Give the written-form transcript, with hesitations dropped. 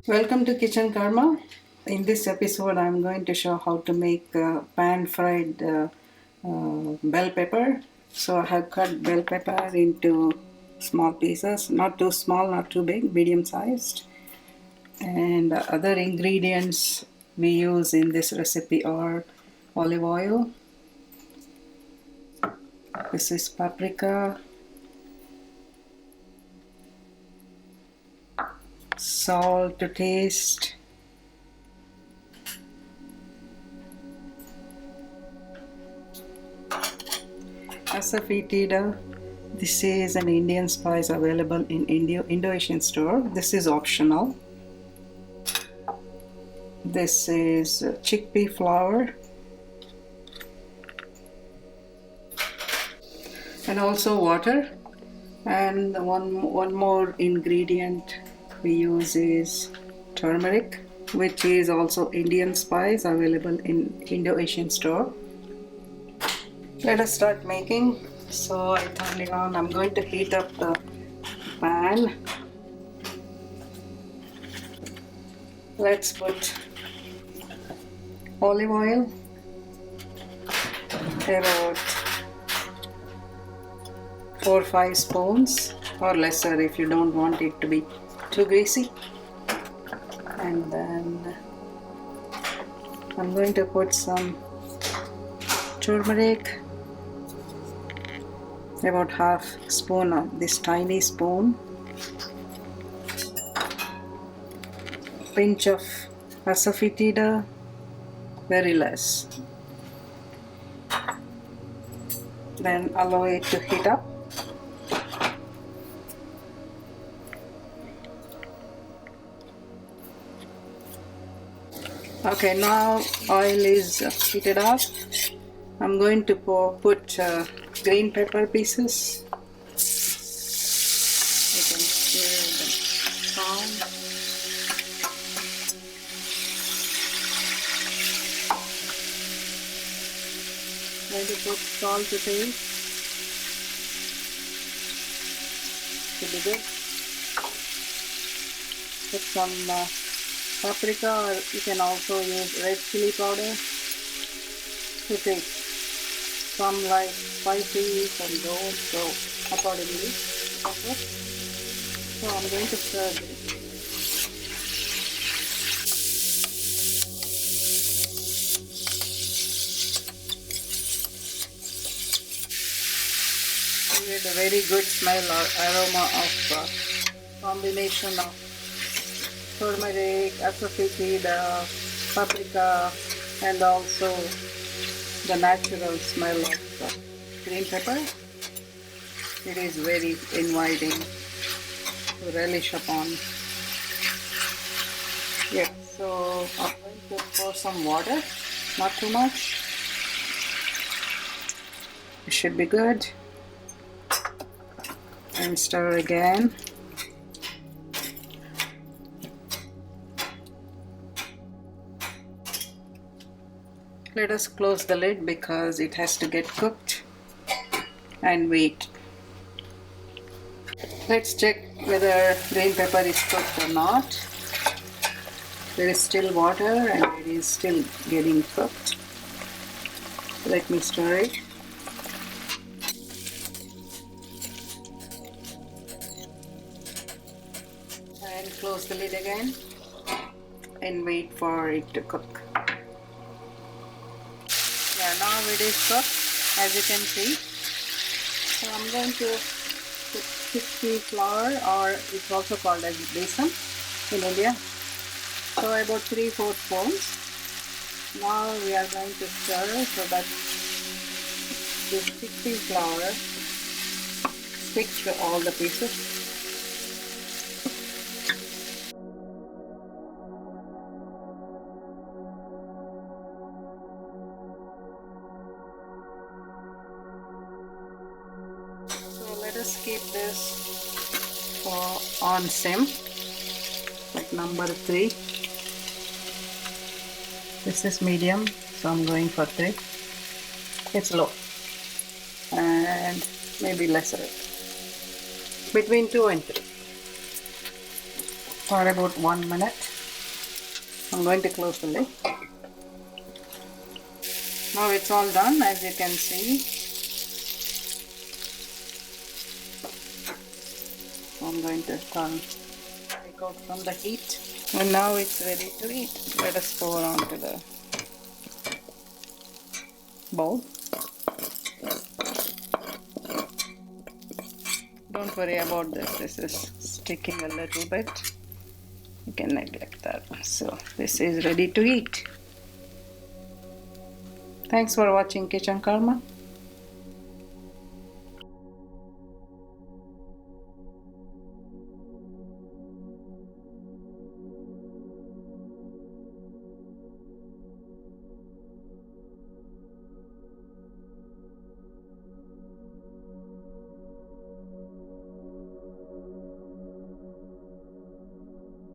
Welcome to Kitchen Karma. In this episode, I'm going to show how to make pan-fried bell pepper. So I have cut bell pepper into small pieces, not too small, not too big, medium-sized. And other ingredients we use in this recipe are olive oil. This is paprika, salt to taste, asafoetida. This is an Indian spice available in Indo-Asian store. This is optional. This is chickpea flour. And also water. And one more ingredient we use is turmeric, which is also Indian spice available in Indo-Asian store. Let us start making. So I turn it on. I'm going to heat up the pan. Let's put olive oil, about 4 or 5 spoons, or lesser if you don't want it to be too greasy. And then I'm going to put some turmeric, about half spoon of this tiny spoon, pinch of asafoetida, very less. Then allow it to heat up. Okay, now oil is heated up. I'm going to put green pepper pieces. You can hear the sound. Going to put salt to taste. Should be good. Put some paprika, or you can also use red chili powder to taste. Some like spicy, some don't, so accordingly. Okay. So I'm going to stir this. You get a very good smell or aroma of combination of turmeric, asafoetida, paprika, and also the natural smell of green pepper. It is very inviting to relish upon. Yes, so I'm going to pour some water, not too much. It should be good. And stir again. Let us close the lid because it has to get cooked, and wait. Let's check whether green pepper is cooked or not. There is still water and it is still getting cooked. Let me stir it. And close the lid again and wait for it to cook. Yeah, now it is cooked, as you can see. So I'm going to put chickpea flour, or it's also called as besan in India. So about 3/4 spoons. Now we are going to stir so that this chickpea flour sticks to all the pieces. Let us keep this on sim, like number 3. This is medium, so I'm going for 3. It's low, and maybe lesser, between 2 and 3, for about 1 minute. I'm going to close the lid. Now it's all done, as you can see. I'm going to take out from the heat. And now it's ready to eat. Let us pour onto the bowl. Don't worry about this. This is sticking a little bit. You can neglect that. So this is ready to eat. Thanks for watching Kitchen Karma.